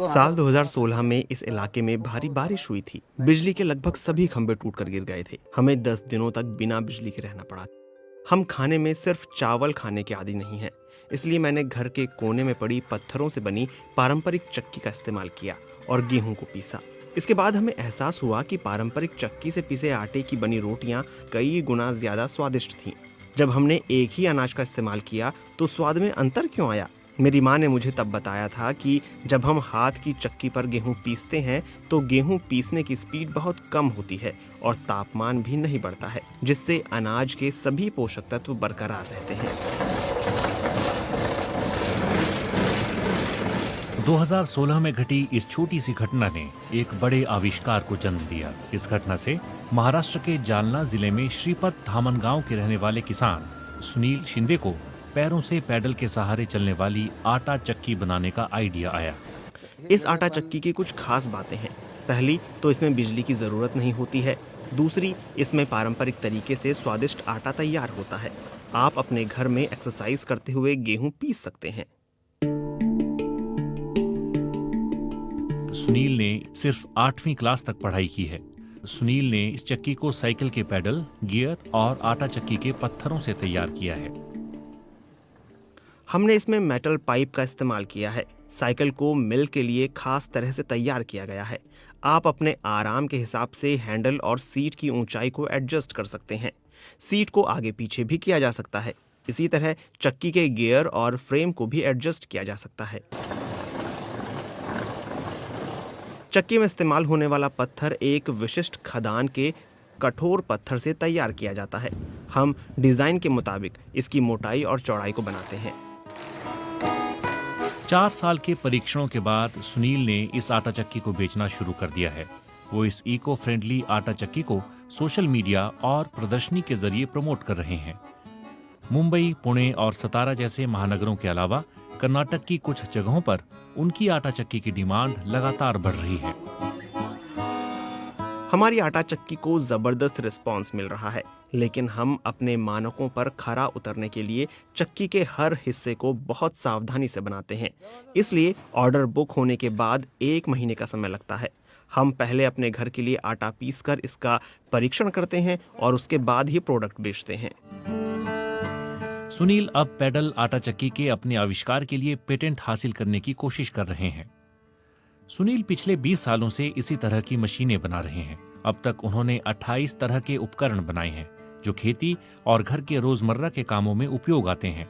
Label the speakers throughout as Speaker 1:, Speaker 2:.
Speaker 1: साल 2016 में इस इलाके में भारी बारिश हुई थी। बिजली के लगभग सभी खंभे टूटकर गिर गए थे। हमें 10 दिनों तक बिना बिजली के रहना पड़ा। हम खाने में सिर्फ चावल खाने के आदी नहीं हैं, इसलिए मैंने घर के कोने में पड़ी पत्थरों से बनी पारंपरिक चक्की का इस्तेमाल किया और गेहूं को पीसा। इसके बाद हमें एहसास हुआ कि पारंपरिक चक्की से पिसे आटे की बनी रोटियां कई गुना ज्यादा स्वादिष्ट थीं। जब हमने एक ही अनाज का इस्तेमाल किया तो स्वाद में अंतर क्यों आया? मेरी माँ ने मुझे तब बताया था कि जब हम हाथ की चक्की पर गेहूं पीसते हैं तो गेहूं पीसने की स्पीड बहुत कम होती है और तापमान भी नहीं बढ़ता है, जिससे अनाज के सभी पोषक तत्व बरकरार रहते हैं।
Speaker 2: 2016 में घटी इस छोटी सी घटना ने एक बड़े आविष्कार को जन्म दिया। इस घटना से महाराष्ट्र के जालना जिले में श्रीपत धामन गांव के रहने वाले किसान सुनील शिंदे को पैरों से पैडल के सहारे चलने वाली आटा चक्की बनाने का आइडिया आया।
Speaker 1: इस आटा चक्की की कुछ खास बातें हैं। पहली तो इसमें बिजली की जरूरत नहीं होती है। दूसरी, इसमें पारंपरिक तरीके से स्वादिष्ट आटा तैयार होता है। आप अपने घर में एक्सरसाइज करते हुए गेहूं पीस सकते हैं।
Speaker 2: सुनील ने सिर्फ 8वीं क्लास तक पढ़ाई की है। सुनील ने इस चक्की को साइकिल के पैडल, गियर और आटा चक्की के पत्थरों से तैयार किया है।
Speaker 1: हमने इसमें मेटल पाइप का इस्तेमाल किया है। साइकिल को मिल के लिए खास तरह से तैयार किया गया है। आप अपने आराम के हिसाब से हैंडल और सीट की ऊंचाई को एडजस्ट कर सकते हैं। सीट को आगे पीछे भी किया जा सकता है। इसी तरह चक्की के गियर और फ्रेम को भी एडजस्ट किया जा सकता है। चक्की में इस्तेमाल होने वाला पत्थर एक विशिष्ट खदान के कठोर पत्थर से तैयार किया जाता है। हम डिजाइन के मुताबिक इसकी मोटाई और चौड़ाई को बनाते हैं।
Speaker 2: 4 साल के परीक्षणों के बाद सुनील ने इस आटा चक्की को बेचना शुरू कर दिया है। वो इस इको फ्रेंडली आटा चक्की को सोशल मीडिया और प्रदर्शनी के जरिए प्रमोट कर रहे हैं। मुंबई, पुणे और सतारा जैसे महानगरों के अलावा कर्नाटक की कुछ जगहों पर उनकी आटा चक्की की डिमांड लगातार बढ़ रही है।
Speaker 1: हमारी आटा चक्की को जबरदस्त रिस्पांस मिल रहा है, लेकिन हम अपने मानकों पर खरा उतरने के लिए चक्की के हर हिस्से को बहुत सावधानी से बनाते हैं। इसलिए ऑर्डर बुक होने के बाद 1 महीने का समय लगता है। हम पहले अपने घर के लिए आटा पीसकर इसका परीक्षण करते हैं और उसके बाद ही प्रोडक्ट बेचते हैं।
Speaker 2: सुनील अब पैडल आटा चक्की के अपने आविष्कार के लिए पेटेंट हासिल करने की कोशिश कर रहे हैं। सुनील पिछले 20 सालों से इसी तरह की मशीनें बना रहे हैं। अब तक उन्होंने 28 तरह के उपकरण बनाए हैं जो खेती और घर के रोजमर्रा के कामों में उपयोग आते हैं।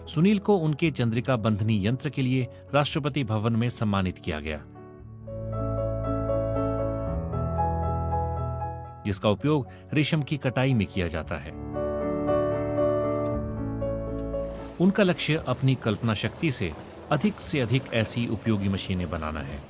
Speaker 2: सुनील को उनके चंद्रिका बंधनी यंत्र के लिए राष्ट्रपति भवन में सम्मानित किया गया, जिसका उपयोग रेशम की कटाई में किया जाता है। उनका लक्ष्य अपनी कल्पना शक्ति से अधिक ऐसी उपयोगी मशीनें बनाना है।